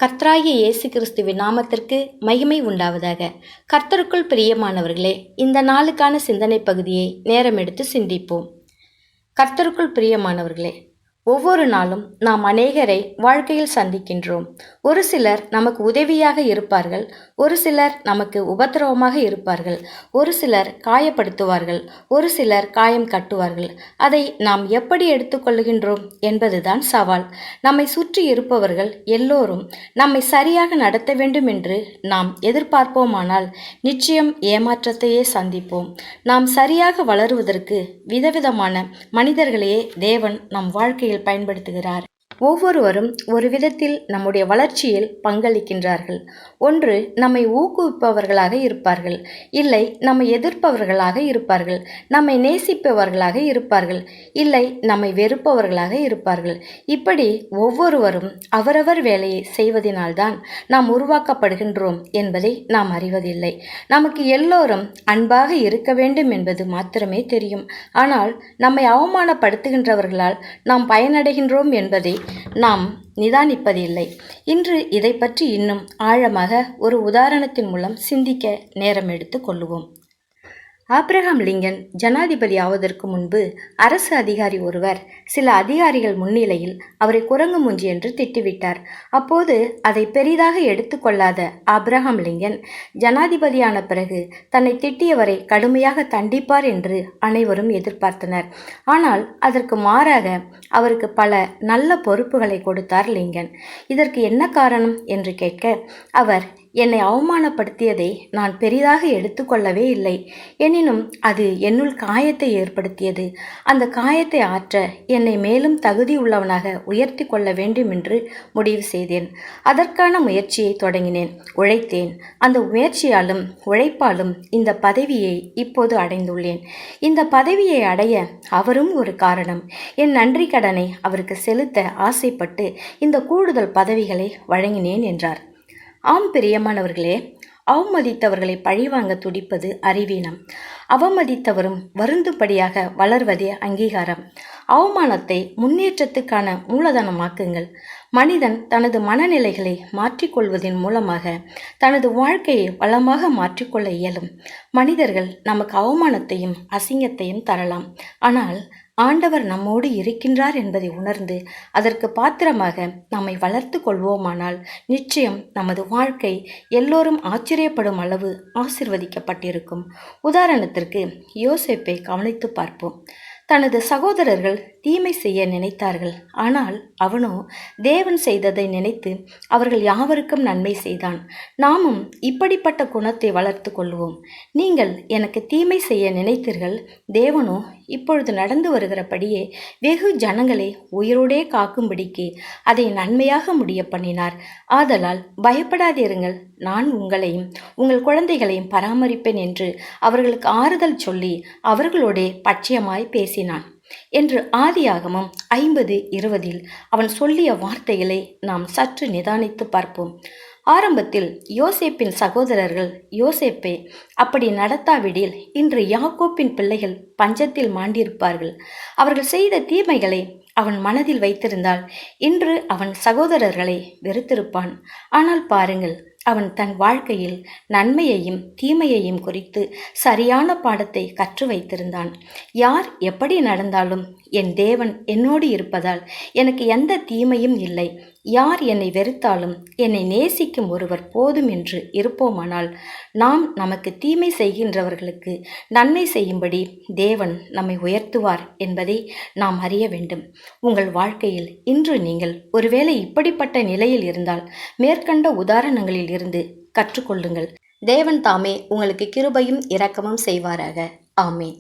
கர்த்தராகிய இயேசு கிறிஸ்துவின் நாமத்திற்கு மகிமை உண்டாவதாக. கர்த்தருக்குள் பிரியமானவர்களே, இந்த நாளுக்கான சிந்தனை பகுதியை நேரம் எடுத்து சிந்திப்போம். கர்த்தருக்குள் பிரியமானவர்களே, ஒவ்வொரு நாளும் நாம் அநேகரை வாழ்க்கையில் சந்திக்கின்றோம். ஒரு சிலர் நமக்கு உதவியாக இருப்பார்கள், ஒரு சிலர் நமக்கு உபத்திரவமாக இருப்பார்கள், ஒரு சிலர் காயப்படுத்துவார்கள், ஒரு சிலர் காயம் கட்டுவார்கள். அதை நாம் எப்படி எடுத்துக்கொள்கின்றோம் என்பதுதான் சவால். நம்மை சுற்றி இருப்பவர்கள் எல்லோரும் நம்மை சரியாக நடத்த வேண்டும் என்று நாம் எதிர்பார்ப்போமானால் நிச்சயம் ஏமாற்றத்தையே சந்திப்போம். நாம் சரியாக வளருவதற்கு விதவிதமான மனிதர்களையே தேவன் நம் வாழ்க்கையில் பயன்படுத்துகிறார். ஒவ்வொருவரும் ஒரு விதத்தில் நம்முடைய வளர்ச்சியில் பங்களிக்கின்றார்கள். ஒன்று, நம்மை ஊக்குவிப்பவர்களாக இருப்பார்கள், இல்லை நம்மை எதிர்ப்பவர்களாக இருப்பார்கள், நம்மை நேசிப்பவர்களாக இருப்பார்கள், இல்லை நம்மை வெறுப்பவர்களாக இருப்பார்கள். இப்படி ஒவ்வொருவரும் அவரவர் வேலையை செய்வதனால்தான் நாம் உருவாக்கப்படுகின்றோம் என்பதை நாம் அறிவதில்லை. நமக்கு எல்லோரும் அன்பாக இருக்க வேண்டும் என்பது மாத்திரமே தெரியும். ஆனால் நம்மை அவமானப்படுத்துகின்றவர்களால் நாம் பயனடைகின்றோம் என்பதை நாம் நிதானிப்பதில்லை. இன்று இதை பற்றி இன்னும் ஆழமாக ஒரு உதாரணத்தின் மூலம் சிந்திக்க நேரம் எடுத்து கொள்ளுவோம். ஆபிரகாம் லிங்கன் ஜனாதிபதி ஆவதற்கு முன்பு அரசு அதிகாரி ஒருவர் சில அதிகாரிகள் முன்னிலையில் அவரை குரங்கு மூஞ்சி என்று திட்டிவிட்டார். அப்போது அதை பெரிதாக எடுத்துக்கொள்ளாத ஆபிரகாம் லிங்கன் ஜனாதிபதியான பிறகு தன்னை திட்டியவரை கடுமையாக தண்டிப்பார் என்று அனைவரும் எதிர்பார்த்தனர். ஆனால் அதற்கு மாறாக அவருக்கு பல நல்ல பொறுப்புகளை கொடுத்தார் லிங்கன். இதற்கு என்ன காரணம் என்று கேட்க, அவர் என்னை அவமானப்படுத்தியதை நான் பெரிதாக எடுத்துக்கொள்ளவே இல்லை. எனினும் அது என்னுள் காயத்தை ஏற்படுத்தியது. அந்த காயத்தை ஆற்ற என்னை மேலும் தகுதி உள்ளவனாக உயர்த்தி கொள்ள வேண்டும் என்று முடிவு செய்தேன். அதற்கான முயற்சியை தொடங்கினேன், உழைத்தேன். அந்த முயற்சியாலும் உழைப்பாலும் இந்த பதவியை இப்போது அடைந்துள்ளேன். இந்த பதவியை அடைய அவரும் ஒரு காரணம். என் நன்றி கடனை அவருக்கு செலுத்த ஆசைப்பட்டு இந்த கூடுதல் பதவிகளை வழங்கினேன் என்றார். ஆம் பிரியமானவர்களே, அவமதித்தவர்களை பழிவாங்க துடிப்பது அறிவீனம். அவமதித்தவரும் வருந்தும்படியாக வளர்வதே அங்கீகாரம். அவமானத்தை முன்னேற்றத்துக்கான மூலதனமாக்குங்கள். மனிதன் தனது மனநிலைகளை மாற்றிக்கொள்வதன் மூலமாக தனது வாழ்க்கையை வளமாக மாற்றிக்கொள்ள இயலும். மனிதர்கள் நமக்கு அவமானத்தையும் அசிங்கத்தையும் தரலாம். ஆனால் ஆண்டவர் நம்மோடு இருக்கின்றார் என்பதை உணர்ந்து அதற்கு பாத்திரமாக நம்மை வளர்த்து கொள்வோமானால் நிச்சயம் நமது வாழ்க்கை எல்லோரும் ஆச்சரியப்படும் அளவு ஆசிர்வதிக்கப்பட்டிருக்கும். உதாரணத்திற்கு யோசேப்பை கவனித்து பார்ப்போம். தனது சகோதரர்கள் தீமை செய்ய நினைத்தார்கள், ஆனால் அவனோ தேவன் செய்ததை நினைத்து அவர்கள் யாவருக்கும் நன்மை செய்தான். நாமும் இப்படிப்பட்ட குணத்தை வளர்த்து கொள்வோம். நீங்கள் எனக்கு தீமை செய்ய நினைத்தீர்கள், தேவனோ இப்பொழுது நடந்து வருகிறபடியே வெகு ஜனங்களை உயிரோடே காக்கும்படிக்கு அதை நன்மையாக முடிய பண்ணினார். ஆதலால் பயப்படாதிருங்கள், நான் உங்களையும் உங்கள் குழந்தைகளையும் பராமரிப்பேன் என்று அவர்களுக்கு ஆறுதல் சொல்லி அவர்களோடே பட்சியமாய் பேசினான் என்று ஆதியாகமம் 50:20 அவன் சொல்லிய வார்த்தைகளை நாம் சற்று நிதானித்து பார்ப்போம். ஆரம்பத்தில் யோசேப்பின் சகோதரர்கள் யோசேப்பை அப்படி நடத்தாவிடில் இன்று யாக்கோப்பின் பிள்ளைகள் பஞ்சத்தில் மாண்டிருப்பார்கள். அவர்கள் செய்த தீமைகளை அவன் மனதில் வைத்திருந்தால் இன்று அவன் சகோதரர்களை வெறுத்திருப்பான். ஆனால் பாருங்கள், அவன் தன் வாழ்க்கையில் நன்மையையும் தீமையையும் குறித்து சரியான பாடத்தை கற்று வைத்திருந்தான். யார் எப்படி நடந்தாலும் என் தேவன் என்னோடு இருப்பதால் எனக்கு எந்த தீமையும் இல்லை. யார் என்னை வெறுத்தாலும் என்னை நேசிக்கும் ஒருவர் போதும் என்று இருப்போமானால் நாம் நமக்கு தீமை செய்கின்றவர்களுக்கு நன்மை செய்யும்படி தேவன் நம்மை உயர்த்துவார் என்பதை நாம் அறிய வேண்டும். உங்கள் வாழ்க்கையில் இன்று நீங்கள் ஒருவேளை இப்படிப்பட்ட நிலையில் இருந்தால் மேற்கண்ட உதாரணங்களில் இருந்து கற்றுக்கொள்ளுங்கள். தேவன் தாமே உங்களுக்கு கிருபையும் இரக்கமும் செய்வாராக. ஆமேன்.